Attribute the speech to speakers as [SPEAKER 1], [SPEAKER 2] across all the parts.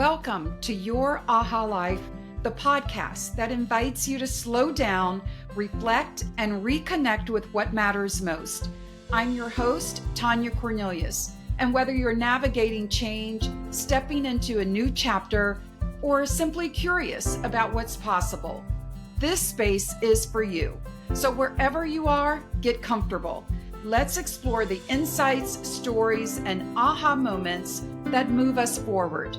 [SPEAKER 1] Welcome to Your Aha Life, the podcast that invites you to slow down, reflect, and reconnect with what matters most. I'm your host, Tonya Cornileus, and whether you're navigating change, stepping into a new chapter, or simply curious about what's possible, this space is for you. So wherever you are, get comfortable. Let's explore the insights, stories, and aha moments that move us forward.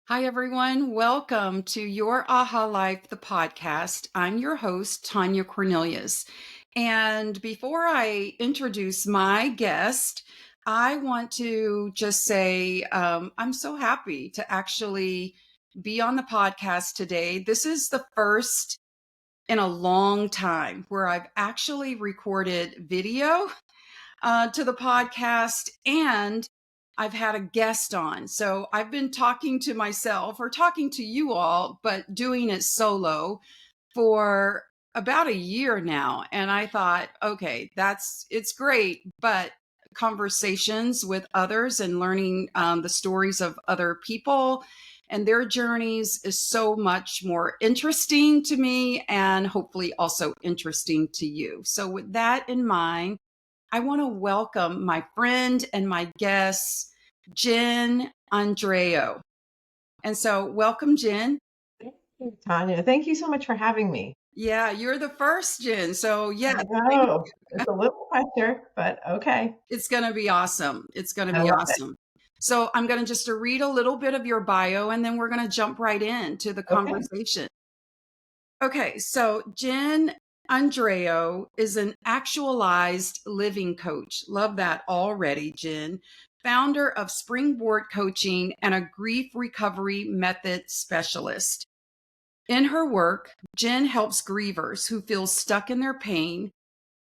[SPEAKER 1] Hi, everyone. Welcome to Your Aha Life, the podcast. I'm your host, Tonya Cornileus. And before I introduce my guest, I want to just say I'm so happy to actually be on the podcast today. This is the first in a long time where I've actually recorded video to the podcast, and I've had a guest on. So I've been talking to myself or talking to you all, but doing it solo for about a year now. And I thought, okay, it's great, but conversations with others and learning the stories of other people and their journeys is so much more interesting to me and hopefully also interesting to you. So with that in mind, I want to welcome my friend and my guest, Jenn Andreou. And so welcome, Jenn.
[SPEAKER 2] Thank you, Tonya. Thank you so much for having me.
[SPEAKER 1] Yeah, you're the first, Jenn. So yeah,
[SPEAKER 2] I know it's a little pressure, but okay.
[SPEAKER 1] it's going to be awesome. It's going to
[SPEAKER 2] I
[SPEAKER 1] be
[SPEAKER 2] love it.
[SPEAKER 1] awesome. So I'm going to just read a little bit of your bio, and then we're going to jump right into the
[SPEAKER 2] Okay.
[SPEAKER 1] conversation. Okay, so Jenn Andreou is an actualized living coach. Love that already, Jenn. Founder of Springboard Coaching and a grief recovery method specialist. In her work, Jenn helps grievers who feel stuck in their pain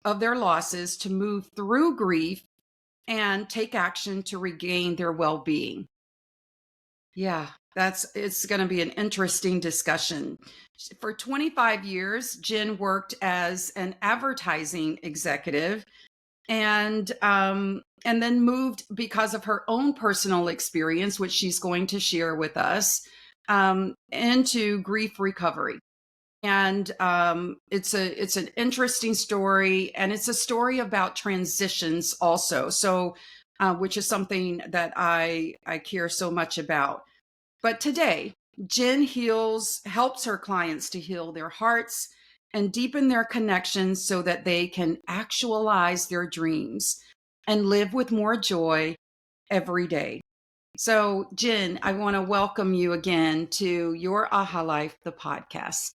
[SPEAKER 1] of their losses to move through grief and take action to regain their well-being. Yeah, it's going to be an interesting discussion. For 25 years, Jenn worked as an advertising executive and then moved because of her own personal experience, which she's going to share with us, into grief recovery. And it's an interesting story, and it's a story about transitions also. So, which is something that I care so much about. But today, Jenn helps her clients to heal their hearts and deepen their connections so that they can actualize their dreams and live with more joy every day. So, Jenn, I want to welcome you again to Your Aha Life, the podcast.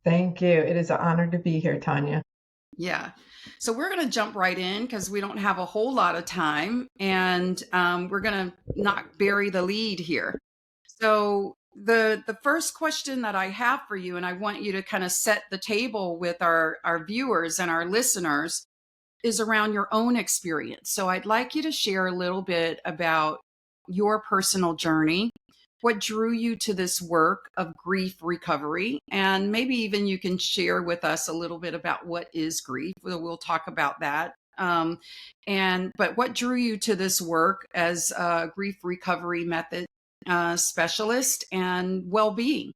[SPEAKER 2] Thank you. It is an honor to be here, Tonya.
[SPEAKER 1] Yeah. So we're going to jump right in because we don't have a whole lot of time, and we're going to not bury the lead here. So the first question that I have for you, and I want you to kind of set the table with our viewers and our listeners, is around your own experience. So I'd like you to share a little bit about your personal journey, what drew you to this work of grief recovery, and maybe even you can share with us a little bit about what is grief. We'll talk about that. But what drew you to this work as a grief recovery method specialist and well-being?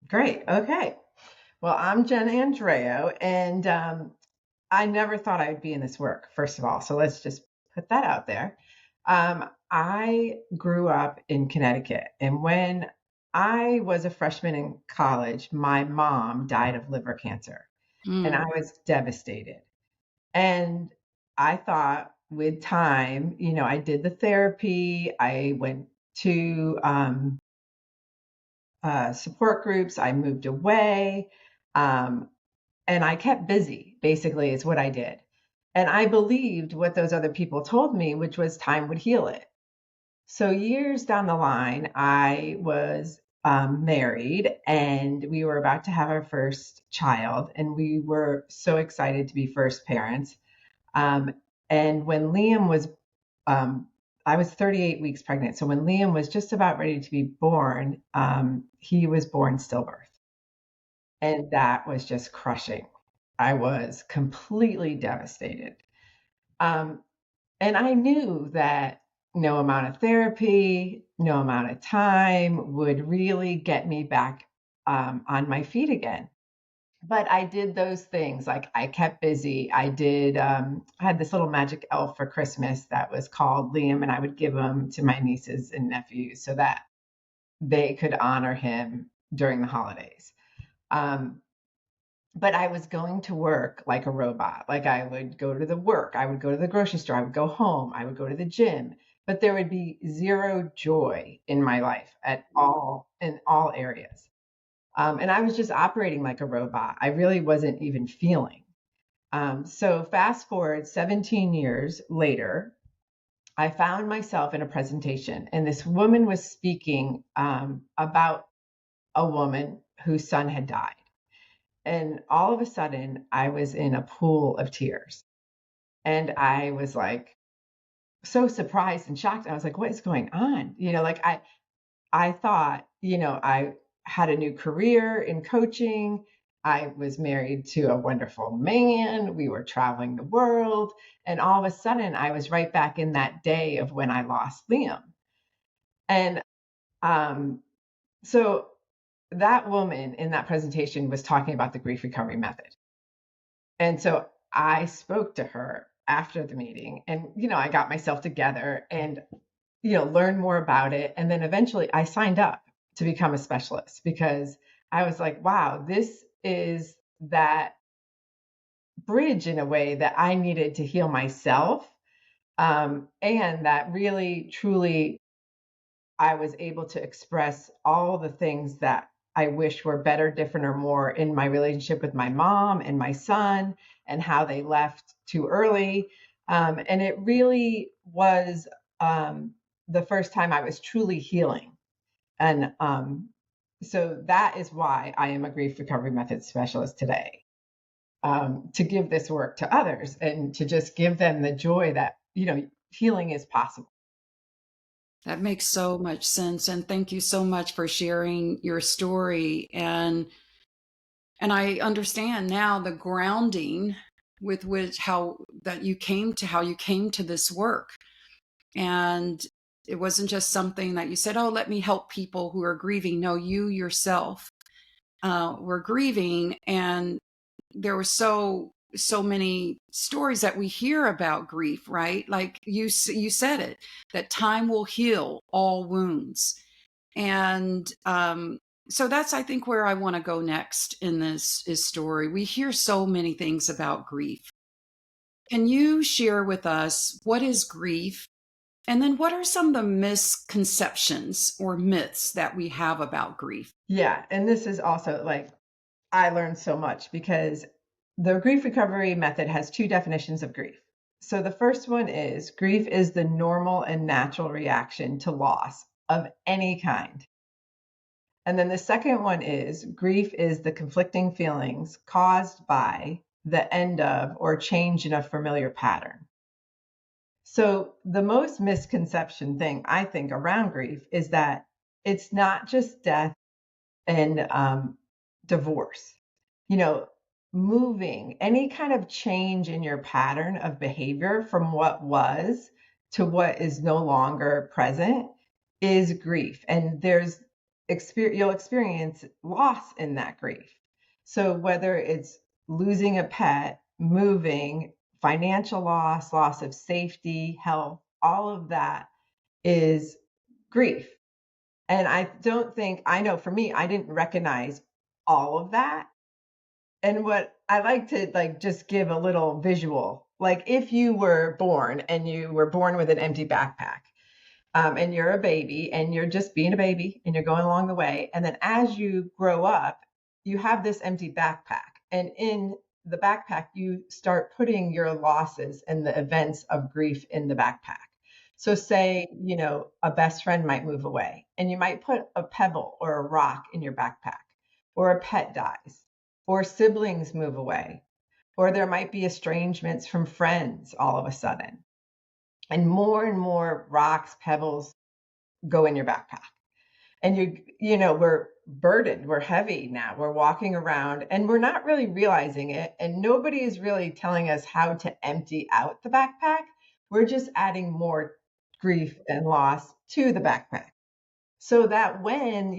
[SPEAKER 2] Great. Okay. Well, I'm Jenn Andreou, and I never thought I'd be in this work, first of all. So let's just put that out there. I grew up in Connecticut, and when I was a freshman in college, my mom died of liver cancer, and I was devastated. And I thought with time, I did the therapy, I went to support groups, I moved away, and I kept busy, basically, is what I did. And I believed what those other people told me, which was time would heal it. So years down the line, I was married, and we were about to have our first child, and we were so excited to be first parents. And when Liam was I was 38 weeks pregnant. So when Liam was just about ready to be born, he was born stillbirth. And that was just crushing. I was completely devastated. Um, and I knew that no amount of therapy, no amount of time would really get me back on my feet again. But I did those things. Like I kept busy. I had this little magic elf for Christmas that was called Liam, and I would give him to my nieces and nephews so that they could honor him during the holidays. Um, but I was going to work like a robot. Like I would go to the work, I would go to the grocery store, I would go home, I would go to the gym, but there would be zero joy in my life at all, in all areas. And I was just operating like a robot. I really wasn't even feeling. So fast forward 17 years later, I found myself in a presentation, and this woman was speaking about a woman whose son had died. And all of a sudden, I was in a pool of tears. And I was like so surprised and shocked. I was like, what is going on? I thought, I had a new career in coaching. I was married to a wonderful man. We were traveling the world. And all of a sudden, I was right back in that day of when I lost Liam. And um, so that woman in that presentation was talking about the grief recovery method. And so I spoke to her after the meeting and, I got myself together and, learned more about it. And then eventually I signed up to become a specialist because I was like, wow, this is that bridge in a way that I needed to heal myself. And that really, truly, I was able to express all the things that I wish were better, different, or more in my relationship with my mom and my son and how they left too early. And it really was the first time I was truly healing. And so that is why I am a grief recovery method specialist today, to give this work to others and to just give them the joy that, healing is possible.
[SPEAKER 1] That makes so much sense. And thank you so much for sharing your story. And I understand now the grounding with which how you came to this work. And it wasn't just something that you said, oh, let me help people who are grieving. No, you yourself were grieving. And there were so many stories that we hear about grief, right? Like you said it, that time will heal all wounds. And so that's, I think, where I want to go next in this is story. We hear so many things about grief. Can you share with us what is grief? And then what are some of the misconceptions or myths that we have about grief?
[SPEAKER 2] Yeah. And this is also like, I learned so much because the grief recovery method has two definitions of grief. So the first one is grief is the normal and natural reaction to loss of any kind. And then the second one is grief is the conflicting feelings caused by the end of or change in a familiar pattern. So the most misconception thing I think around grief is that it's not just death and divorce. You know, moving any kind of change in your pattern of behavior from what was to what is no longer present is grief. And you'll experience loss in that grief. So whether it's losing a pet, moving, financial loss, loss of safety, health, all of that is grief. And I know for me, I didn't recognize all of that. And what I like to just give a little visual, like if you were born and you were born with an empty backpack, and you're a baby and you're just being a baby and you're going along the way. And then as you grow up, you have this empty backpack. And in the backpack, you start putting your losses and the events of grief in the backpack. So say, a best friend might move away and you might put a pebble or a rock in your backpack, or a pet dies, or siblings move away, or there might be estrangements from friends all of a sudden. and more rocks, pebbles go in your backpack. And we're burdened, we're heavy now, we're walking around and we're not really realizing it. And nobody is really telling us how to empty out the backpack. We're just adding more grief and loss to the backpack. So that when,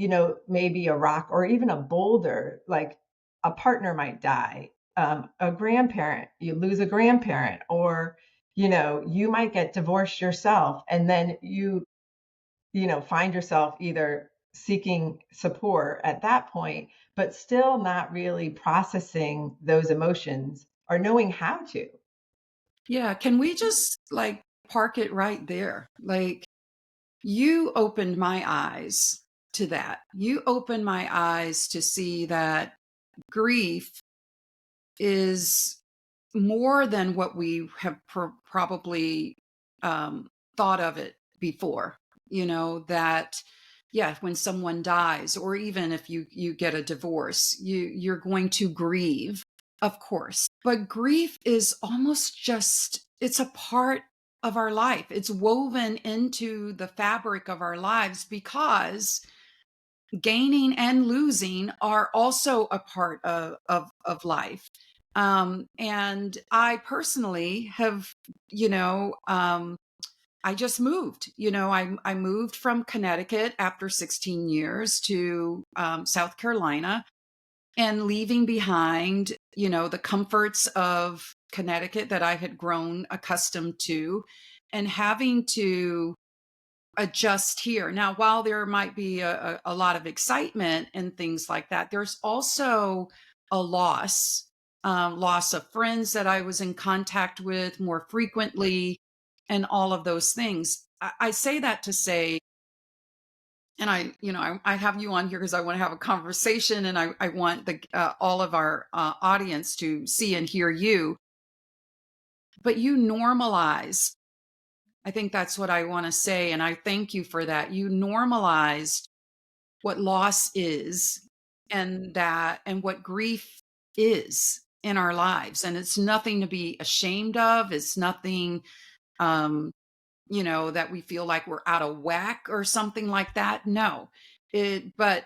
[SPEAKER 2] maybe a rock or even a boulder, like a partner might die, a grandparent, you lose a grandparent, or, you might get divorced yourself. And then find yourself either seeking support at that point, but still not really processing those emotions or knowing how to.
[SPEAKER 1] Yeah. Can we just like park it right there? Like, you opened my eyes to that. You opened my eyes to see that grief is more than what we have probably thought of it before. That, yeah, when someone dies, or even if you get a divorce, you're going to grieve, of course. But grief is almost just, it's a part of our life. It's woven into the fabric of our lives, because gaining and losing are also a part of life. And I personally have, I just moved. I moved from Connecticut after 16 years to South Carolina, and leaving behind, the comforts of Connecticut that I had grown accustomed to, and having to adjust here. Now, while there might be a lot of excitement and things like that, there's also a loss of friends that I was in contact with more frequently, and all of those things. I say that to say, and I have you on here because I want to have a conversation, and I want all of our audience to see and hear you. But you normalize. I think that's what I want to say, and I thank you for that. You normalized what loss is, and what grief is in our lives, and it's nothing to be ashamed of. It's nothing um that we feel like we're out of whack or something like that. No. But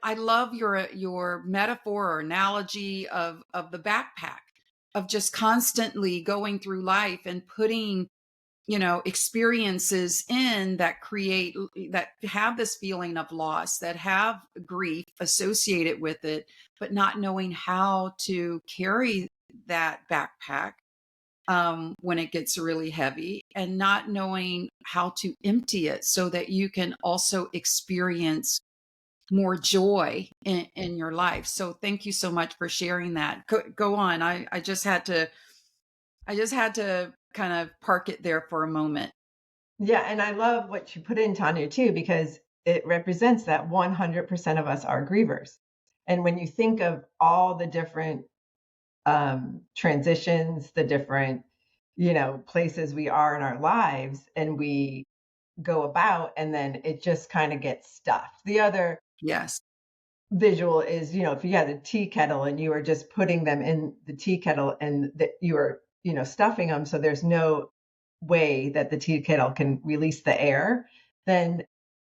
[SPEAKER 1] I love your metaphor or analogy of the backpack, of just constantly going through life and putting experiences in that create, that have this feeling of loss, that have grief associated with it, but not knowing how to carry that backpack when it gets really heavy, and not knowing how to empty it so that you can also experience more joy in your life. So thank you so much for sharing that. Go on. I just had to kind of park it there for a moment.
[SPEAKER 2] Yeah. And I love what you put in, Tanya, too, because it represents that 100% of us are grievers. And when you think of all the different transitions, the different, places we are in our lives, and we go about, and then it just kind of gets stuffed. The other
[SPEAKER 1] Yes.
[SPEAKER 2] visual is, if you had a tea kettle and you were just putting them in the tea kettle, and that you are, stuffing them, so there's no way that the tea kettle can release the air, then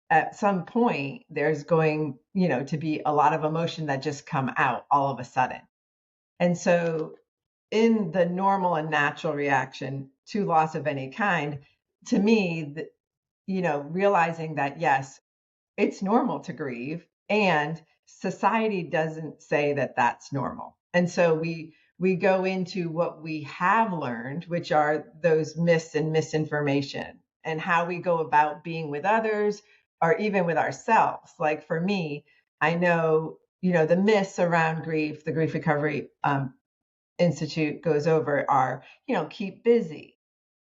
[SPEAKER 2] at some point there's going, to be a lot of emotion that just come out all of a sudden. And so in the normal and natural reaction to loss of any kind, to me, realizing that yes, it's normal to grieve, and society doesn't say that that's normal. And so we go into what we have learned, which are those myths and misinformation, and how we go about being with others or even with ourselves. Like for me, I know, the myths around grief, the Grief Recovery Institute goes over are, keep busy,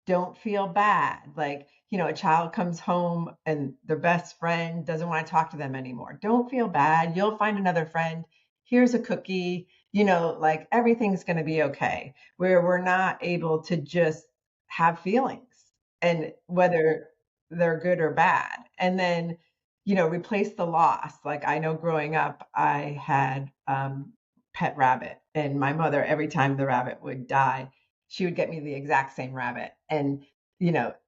[SPEAKER 2] don't feel bad. Like, a child comes home and their best friend doesn't want to talk to them anymore. Don't feel bad. You'll find another friend. Here's a cookie, like everything's going to be okay. Where we're not able to just have feelings, and whether they're good or bad. And then, replace the loss. Like I know growing up, I had pet rabbit, and my mother, every time the rabbit would die, she would get me the exact same rabbit. And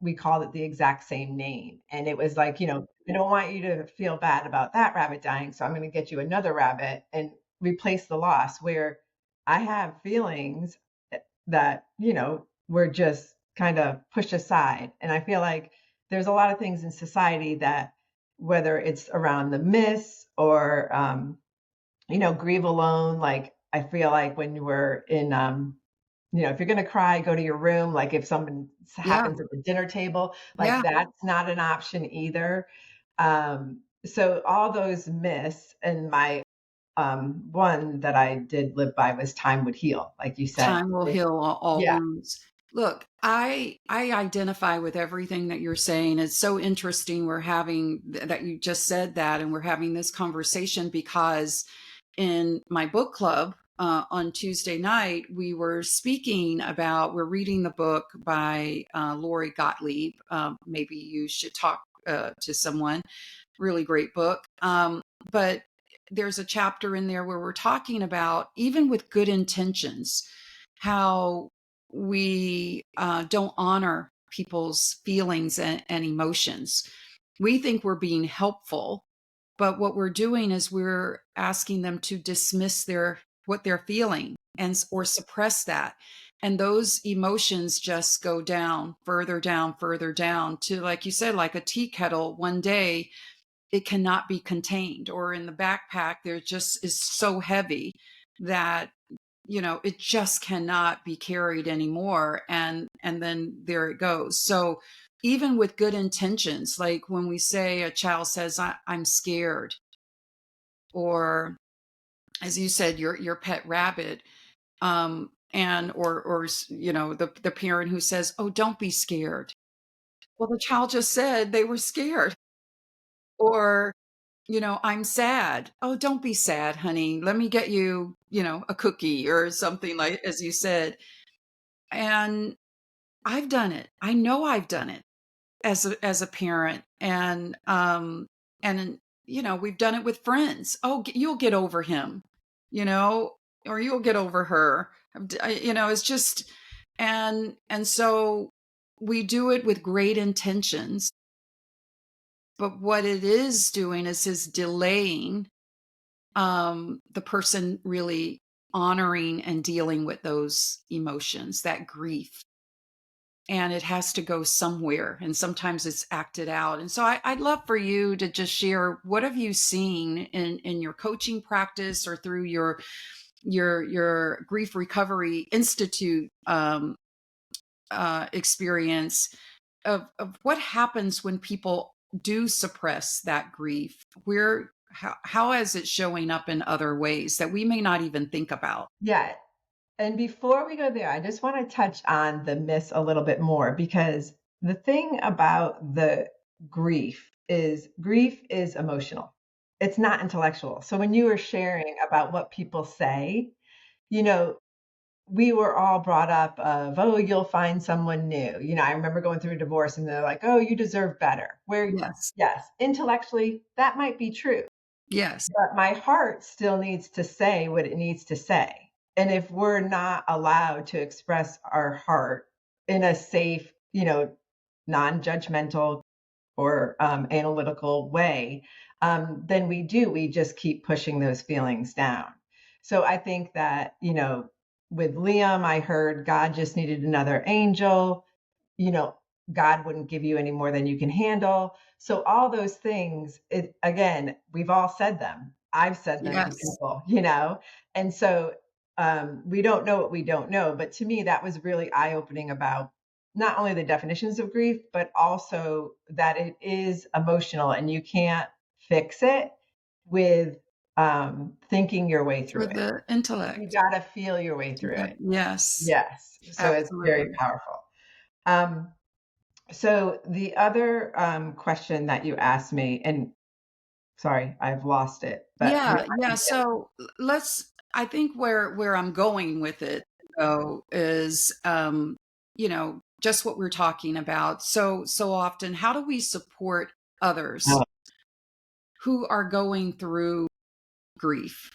[SPEAKER 2] we called it the exact same name. And it was like, I don't want you to feel bad about that rabbit dying. So I'm going to get you another rabbit and replace the loss, where I have feelings that, were just kind of pushed aside. And I feel like there's a lot of things in society that, whether it's around the myths or, grieve alone, like I feel like when we're in, if you're going to cry, go to your room. Like if something
[SPEAKER 1] Yeah.
[SPEAKER 2] happens at the dinner table, like
[SPEAKER 1] Yeah.
[SPEAKER 2] that's not an option either. So all those myths, and my one that I did live by was time would heal, like you said.
[SPEAKER 1] Time will heal all
[SPEAKER 2] Yeah,
[SPEAKER 1] wounds. Look, I identify with everything that you're saying. It's so interesting we're having that you just said that, and we're having this conversation because in my book club on Tuesday night, we're reading the book by Lori Gottlieb. Maybe you should talk to someone. Really great book. But there's a chapter in there where we're talking about, even with good intentions, how we don't honor people's feelings and emotions. We think we're being helpful, but what we're doing is we're asking them to dismiss what they're feeling or suppress that. And those emotions just go down, further down to, like you said, like a tea kettle. One day it cannot be contained, or in the backpack there just is so heavy that it just cannot be carried anymore, and then there it goes. So even with good intentions, like when we say a child says, I'm scared, or as you said, your pet rabbit, and or the parent who says, oh, don't be scared. Well, the child just said they were scared. Or I'm sad. Oh, don't be sad, honey. Let me get you, a cookie or something, like as you said. And I've done it. I know I've done it as a parent. And we've done it with friends. Oh, you'll get over him, you know, or you'll get over her. It's just, and so we do it with great intentions, but what it is doing is delaying the person really honoring and dealing with those emotions, that grief. And it has to go somewhere. And sometimes it's acted out. And so I'd love for you to just share, what have you seen in your coaching practice or through your Grief Recovery Institute experience of what happens when people do suppress that grief? How is it showing up in other ways that we may not even think about?
[SPEAKER 2] yeah. And before we go there, I just want to touch on the myths a little bit more, because the thing about the grief is emotional. It's not intellectual. So when you were sharing about what people say, you know, we were all brought up of, oh, you'll find someone new. I remember going through a divorce and they're like, oh, you deserve better. Where,
[SPEAKER 1] Yes.
[SPEAKER 2] yes, intellectually, that might be true.
[SPEAKER 1] Yes.
[SPEAKER 2] But my heart still needs to say what it needs to say. And if we're not allowed to express our heart in a safe, non-judgmental or analytical way, then we just keep pushing those feelings down. So I think that, with Liam, I heard God just needed another angel. you know, God wouldn't give you any more than you can handle. So all those things, again, we've all said them. I've said them to
[SPEAKER 1] Yes.
[SPEAKER 2] people, and so we don't know what we don't know. But to me, that was really eye opening about not only the definitions of grief, but also that it is emotional and you can't fix it with thinking your way through
[SPEAKER 1] For
[SPEAKER 2] it.
[SPEAKER 1] the
[SPEAKER 2] You
[SPEAKER 1] intellect.
[SPEAKER 2] got to feel your way through it.
[SPEAKER 1] Yes.
[SPEAKER 2] Yes. So it's very
[SPEAKER 1] Absolutely.
[SPEAKER 2] powerful. Um, so the other question that you asked me, and sorry, I've lost it, but
[SPEAKER 1] Yeah, yeah. So I think where I'm going with it though is just what we're talking about. So often, how do we support others
[SPEAKER 2] oh,
[SPEAKER 1] who are going through grief?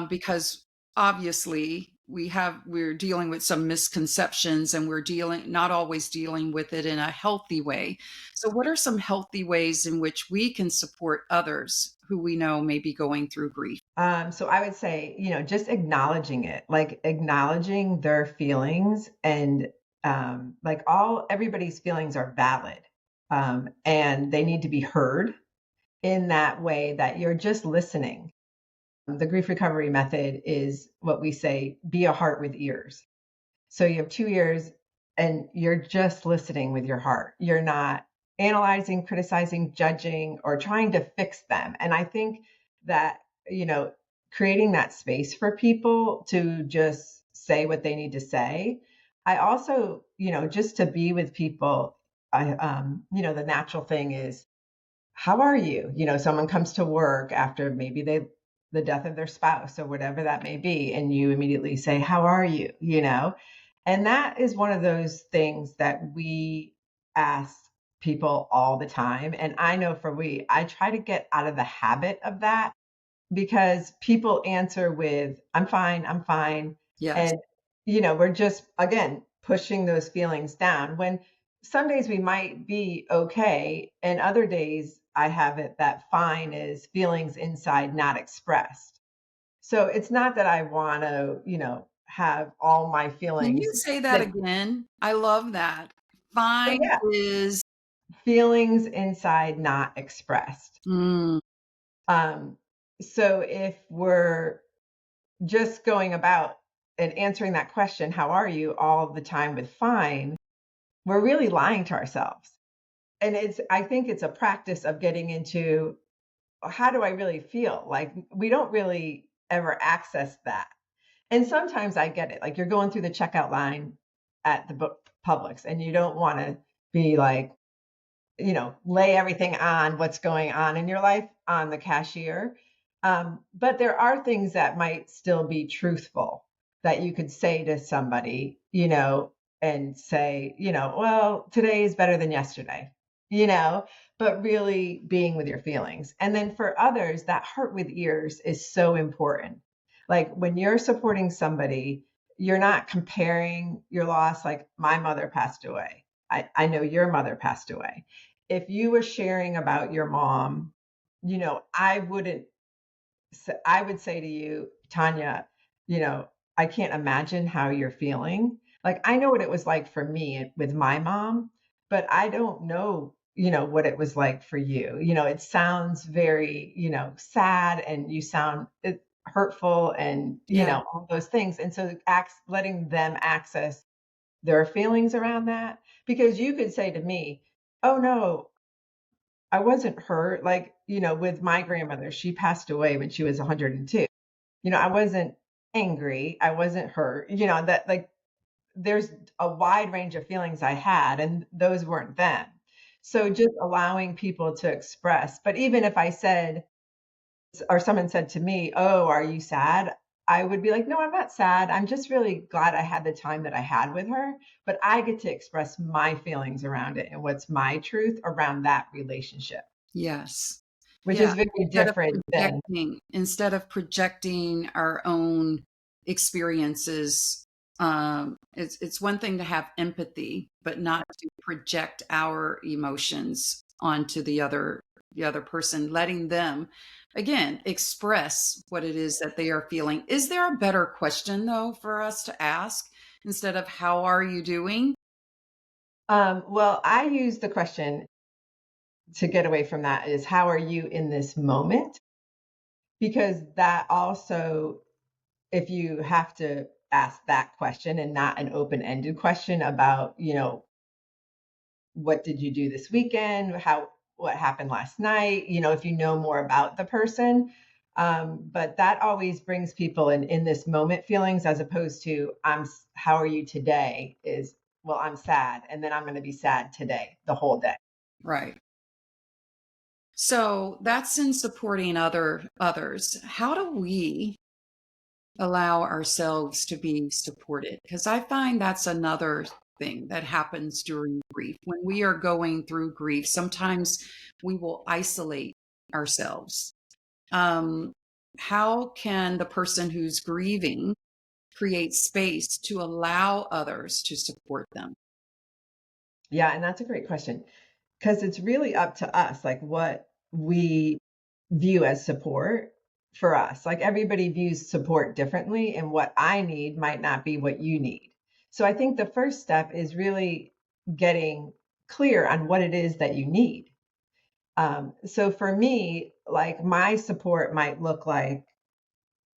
[SPEAKER 1] Because obviously we're dealing with some misconceptions, and we're dealing not always dealing with it in a healthy way. So what are some healthy ways in which we can support others who we know may be going through grief?
[SPEAKER 2] So I would say, just acknowledging it, like acknowledging their feelings and like everybody's feelings are valid, and they need to be heard in that way that you're just listening. The grief recovery method is what we say, be a heart with ears. So you have two ears and you're just listening with your heart. You're not analyzing, criticizing, judging, or trying to fix them. And I think that, you know, creating that space for people to just say what they need to say. I also, just to be with people, the natural thing is, how are you? Someone comes to work after maybe the death of their spouse or whatever that may be, and you immediately say, how are you? And that is one of those things that we ask people all the time. And I know I try to get out of the habit of that because people answer with, I'm fine, I'm fine.
[SPEAKER 1] Yes.
[SPEAKER 2] And, we're just, again, pushing those feelings down when some days we might be okay. And other days I have it that fine is feelings inside not expressed. So it's not that I want to, have all my
[SPEAKER 1] Can
[SPEAKER 2] feelings
[SPEAKER 1] you say that
[SPEAKER 2] that,
[SPEAKER 1] again? I love that.
[SPEAKER 2] so
[SPEAKER 1] Fine
[SPEAKER 2] yeah,
[SPEAKER 1] is
[SPEAKER 2] feelings inside not expressed.
[SPEAKER 1] mm,
[SPEAKER 2] Um, so if we're just going about and answering that question, how are you, all the time with fine, we're really lying to ourselves. And I think it's a practice of getting into, how do I really feel? Like we don't really ever access that. And sometimes I get it. Like you're going through the checkout line at the Publix and you don't want to be like, lay everything on what's going on in your life on the cashier. But there are things that might still be truthful that you could say to somebody, and say, well, today is better than yesterday, you know, but really being with your feelings. And then for others, that heart with ears is so important. Like when you're supporting somebody, you're not comparing your loss, like my mother passed away. I know your mother passed away. If you were sharing about your mom, I wouldn't, I would say to you, Tonya, I can't imagine how you're feeling. Like, I know what it was like for me with my mom, but I don't know, what it was like for you. It sounds very, sad and you sound hurtful and,
[SPEAKER 1] yeah.
[SPEAKER 2] all those things. And so letting them access their feelings around that, because you could say to me, oh no, I wasn't hurt. Like, with my grandmother, she passed away when she was 102. I wasn't angry. I wasn't hurt. That like there's a wide range of feelings I had, and those weren't them. So just allowing people to express. But even if I said, or someone said to me, oh, are you sad? I would be like, no, I'm not sad. I'm just really glad I had the time that I had with her. But I get to express my feelings around it and what's my truth around that relationship,
[SPEAKER 1] Yes.
[SPEAKER 2] which
[SPEAKER 1] Yeah.
[SPEAKER 2] is very different than,
[SPEAKER 1] Instead of projecting our own experiences, it's one thing to have empathy, but not to project our emotions onto the other person, letting them again express what it is that they are feeling. Is there a better question though for us to ask instead of how are you doing?
[SPEAKER 2] well, I use the question to get away from that is, how are you in this moment? Because that also, if you have to ask that question and not an open ended question about, what did you do this weekend? What happened last night? If you know more about the person. But that always brings people in this moment feelings, as opposed to, how are you today? Is, well, I'm sad. And then I'm going to be sad today, the whole day.
[SPEAKER 1] Right. So that's in supporting others. How do we allow ourselves to be supported? Because I find that's another thing that happens during grief. When we are going through grief, sometimes we will isolate ourselves. Um, how can the person who's grieving create space to allow others to support them.
[SPEAKER 2] Yeah, and that's a great question because it's really up to us, like what we view as support for us. Like everybody views support differently, and what I need might not be what you need. So I think the first step is really getting clear on what it is that you need. So for me, like my support might look like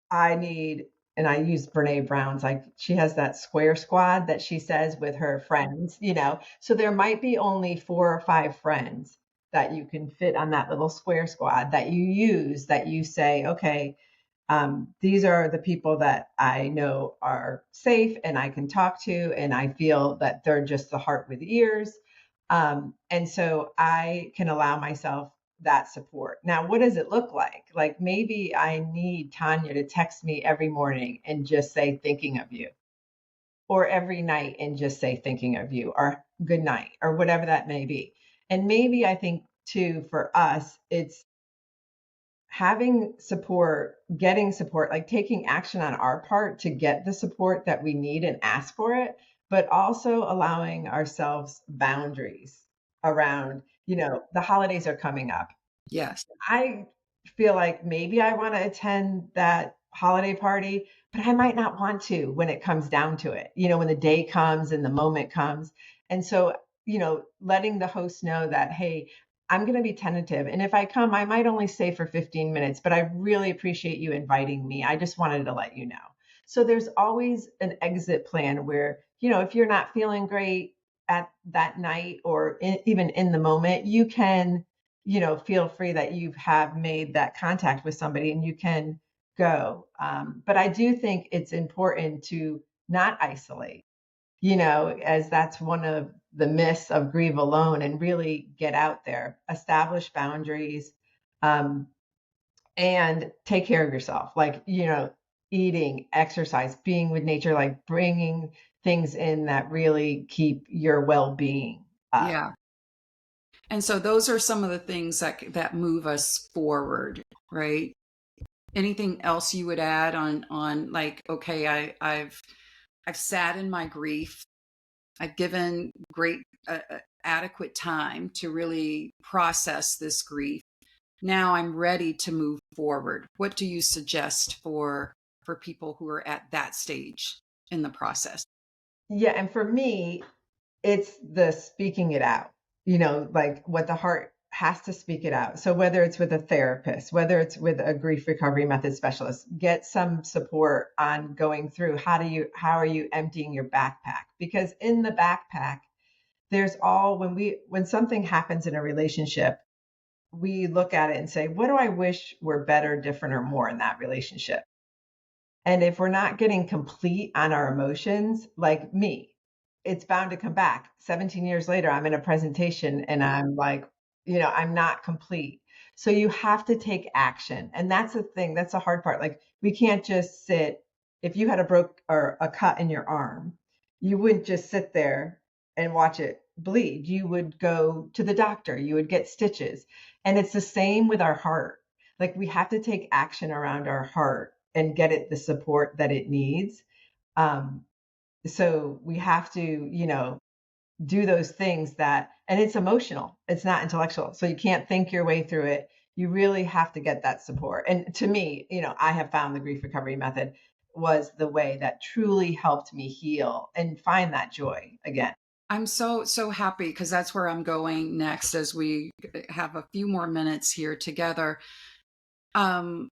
[SPEAKER 2] I need, and I use Brene Brown's, like she has that square squad that she says with her friends, you know. So there might be only 4 or 5 friends that you can fit on that little square squad that you use, that you say, okay, these are the people that I know are safe and I can talk to, and I feel that they're just the heart with ears. And so I can allow myself that support. Now, what does it look like? Like maybe I need Tonya to text me every morning and just say, thinking of you, or every night and just say, thinking of you, or good night, or whatever that may be. And maybe I think too, for us, it's having support, getting support, like taking action on our part to get the support that we need and ask for it, but also allowing ourselves boundaries around, the holidays are coming up.
[SPEAKER 1] Yes.
[SPEAKER 2] I feel like maybe I want to attend that holiday party, but I might not want to when it comes down to it, when the day comes and the moment comes. And so, letting the host know that, hey, I'm going to be tentative. And if I come, I might only stay for 15 minutes, but I really appreciate you inviting me. I just wanted to let you know. So there's always an exit plan where, if you're not feeling great at that night or even in the moment, you can feel free that you have made that contact with somebody and you can go. But I do think it's important to not isolate, as that's one of the myths of grieve alone, and really get out there, establish boundaries, um, and take care of yourself. Like, eating, exercise, being with nature, like bringing things in that really keep your well being up.
[SPEAKER 1] Yeah. And so those are some of the things that move us forward, right? Anything else you would add on like, okay, I've sat in my grief. I've given great adequate time to really process this grief. Now I'm ready to move forward. What do you suggest for people who are at that stage in the process?
[SPEAKER 2] Yeah. And for me, it's the speaking it out, like what the heart has to speak it out. So whether it's with a therapist, whether it's with a grief recovery method specialist, get some support on going through how are you emptying your backpack? Because in the backpack, there's all when something happens in a relationship, we look at it and say, what do I wish were better, different, or more in that relationship? And if we're not getting complete on our emotions, like me, it's bound to come back. 17 years later, I'm in a presentation and I'm like, I'm not complete. So you have to take action. And that's the thing, that's the hard part. Like we can't just sit. If you had a broke or a cut in your arm, you wouldn't just sit there and watch it bleed. You would go to the doctor, you would get stitches. And it's the same with our heart. Like we have to take action around our heart and get it the support that it needs. Um, so we have to, do those things and it's emotional, it's not intellectual. So you can't think your way through it. You really have to get that support. And to me, I have found the grief recovery method was the way that truly helped me heal and find that joy again.
[SPEAKER 1] I'm so happy because that's where I'm going next as we have a few more minutes here together. Um,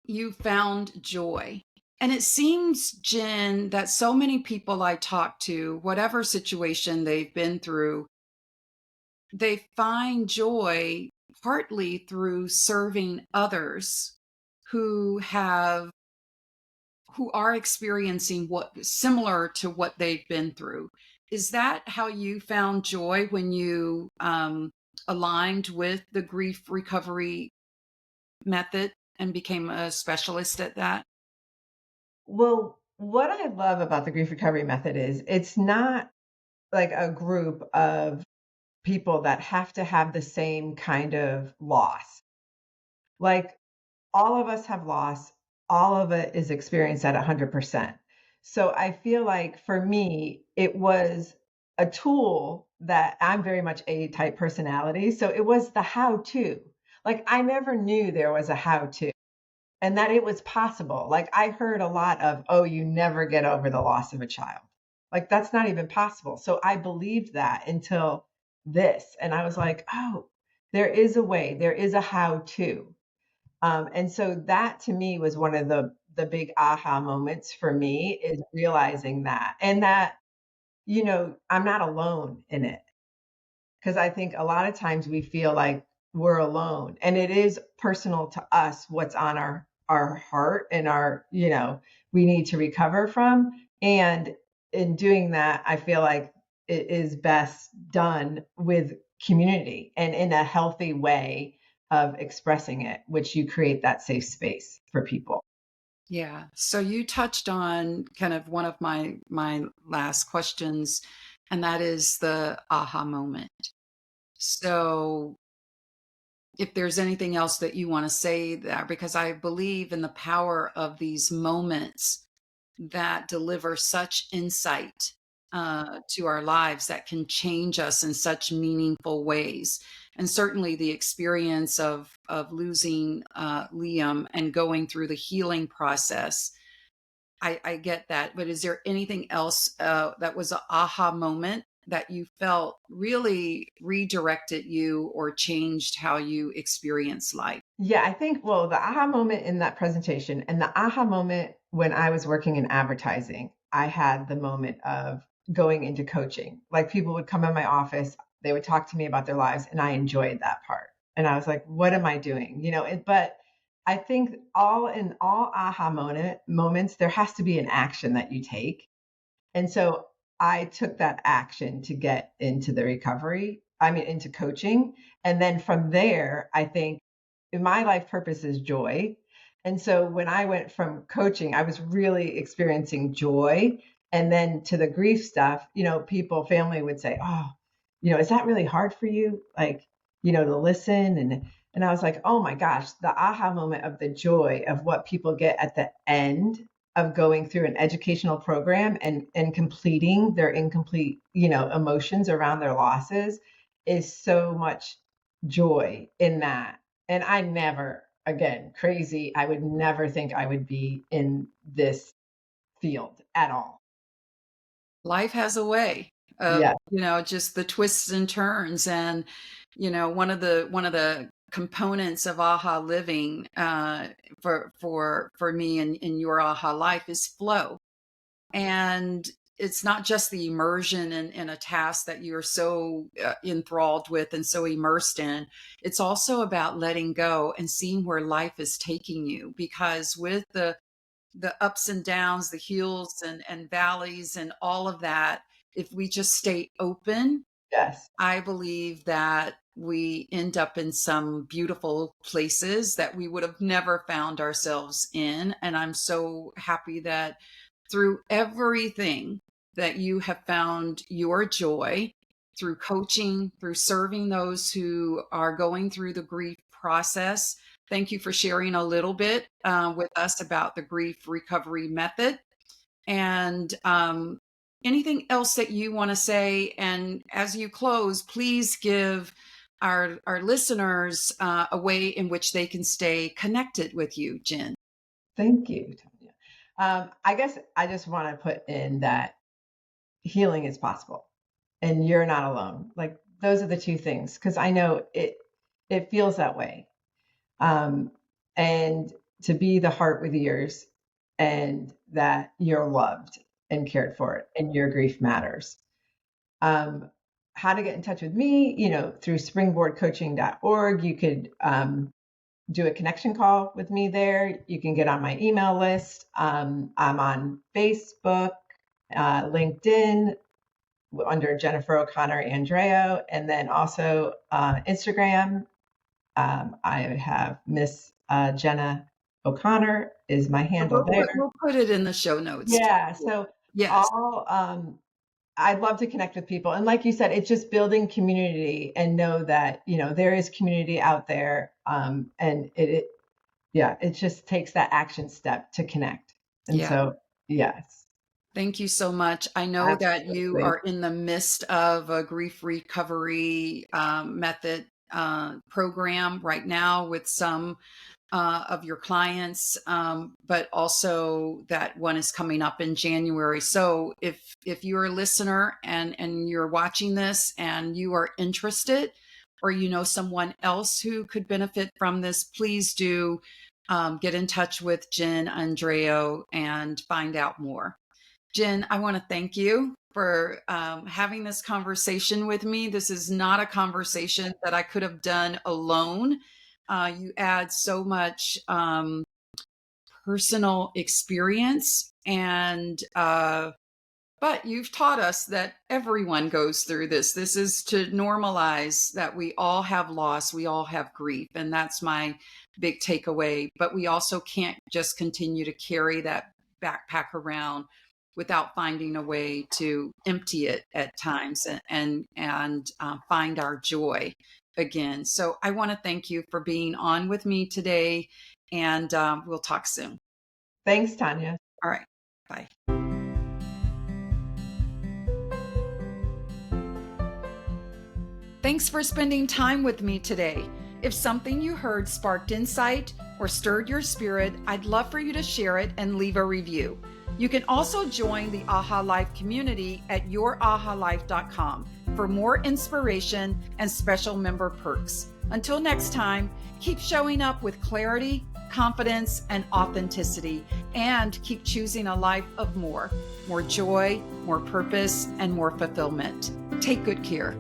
[SPEAKER 1] you found joy. And it seems, Jen, that so many people I talk to, whatever situation they've been through, they find joy partly through serving others who have who are experiencing what similar to what they've been through. Is that how you found joy when you aligned with the grief recovery method and became a specialist at that?
[SPEAKER 2] Well, what I love about the grief recovery method is it's not like a group of people that have to have the same kind of loss. Like all of us have loss all of it is experienced at 100%. So I feel like for me, it was a tool that I'm very much A type personality. So it was the how to. Like I never knew there was a how to and that it was possible. Like I heard a lot of, oh, you never get over the loss of a child. Like that's not even possible. So I believed that until this. And I was like, oh, there is a way, there is a how to. And so that to me was one of the big aha moments for me is realizing that and that, I'm not alone in it. Because I think a lot of times we feel like we're alone and it is personal to us what's on our heart and our, we need to recover from. And in doing that, I feel like it is best done with community and in a healthy way of expressing it, which you create that safe space for people.
[SPEAKER 1] Yeah. So you touched on kind of one of my last questions, and that is the aha moment. So if there's anything else that you want to say there, because I believe in the power of these moments that deliver such insight to our lives that can change us in such meaningful ways. And certainly the experience of losing Liam and going through the healing process, I get that. But is there anything else that was an aha moment that you felt really redirected you or changed how you experience life?
[SPEAKER 2] Yeah, I think, well, the aha moment in that presentation and the aha moment when I was working in advertising, I had the moment of going into coaching. Like people would come in my office, they would talk to me about their lives, and I enjoyed that part. And I was like, what am I doing? But I think all in all moments, there has to be an action that you take. And so I took that action to get into the recovery, I mean, into coaching. And then from there, I think my life purpose is joy. And so when I went from coaching, I was really experiencing joy. And then to the grief stuff, family would say, oh, is that really hard for you? Like, to listen. And I was like, oh my gosh, the aha moment of the joy of what people get at the end of going through an educational program and completing their incomplete, emotions around their losses is so much joy in that. And I never, again, crazy, I would never think I would be in this field at all.
[SPEAKER 1] Life has a way of,
[SPEAKER 2] Yeah.
[SPEAKER 1] just the twists and turns. And, one of the components of aha living for me and in your aha life is flow. And it's not just the immersion in a task that you're so enthralled with and so immersed in. It's also about letting go and seeing where life is taking you. Because with the ups and downs, the hills and valleys and all of that, if we just stay open,
[SPEAKER 2] Yes.
[SPEAKER 1] I believe that we end up in some beautiful places that we would have never found ourselves in. And I'm so happy that through everything that you have found your joy through coaching, through serving those who are going through the grief process. Thank you for sharing a little bit with us about the grief recovery method. And anything else that you want to say? And as you close, please give our listeners a way in which they can stay connected with you, Jenn.
[SPEAKER 2] Thank you, Tonya. I guess I just want to put in that healing is possible and you're not alone. Like those are the two things because I know it feels that way. Um, and to be the heart with ears and that you're loved and cared for and your grief matters. Um, how to get in touch with me, through springboardcoaching.org. You could do a connection call with me there. You can get on my email list. I'm on Facebook, LinkedIn under Jennifer O'Connor Andreou, and then also Instagram. I have Miss Jenna O'Connor is my handle there.
[SPEAKER 1] We'll put it in the show notes.
[SPEAKER 2] Yeah. So
[SPEAKER 1] Yes.
[SPEAKER 2] all I'd love to connect with people. And like you said, it's just building community and know that, there is community out there. And yeah, it just takes that action step to connect. And
[SPEAKER 1] Yeah.
[SPEAKER 2] so, yes,
[SPEAKER 1] Thank you so much. I know that you
[SPEAKER 2] absolutely.
[SPEAKER 1] are in the midst of a grief recovery method program right now with some of your clients, but also that one is coming up in January. So if you're a listener and you're watching this and you are interested, or you know someone else who could benefit from this, please do get in touch with Jenn Andreou and find out more. Jenn, I want to thank you for having this conversation with me. This is not a conversation that I could have done alone. You add so much personal experience, and but you've taught us that everyone goes through this. This is to normalize that we all have loss, we all have grief, and that's my big takeaway. But we also can't just continue to carry that backpack around without finding a way to empty it at times and find our joy again. So I want to thank you for being on with me today, and we'll talk soon.
[SPEAKER 2] Thanks, Tonya.
[SPEAKER 1] All right. Bye. Thanks for spending time with me today. If something you heard sparked insight or stirred your spirit, I'd love for you to share it and leave a review. You can also join the AHA Life community at yourahalife.com for more inspiration and special member perks. Until next time, keep showing up with clarity, confidence, and authenticity, and keep choosing a life of more joy, more purpose, and more fulfillment. Take good care.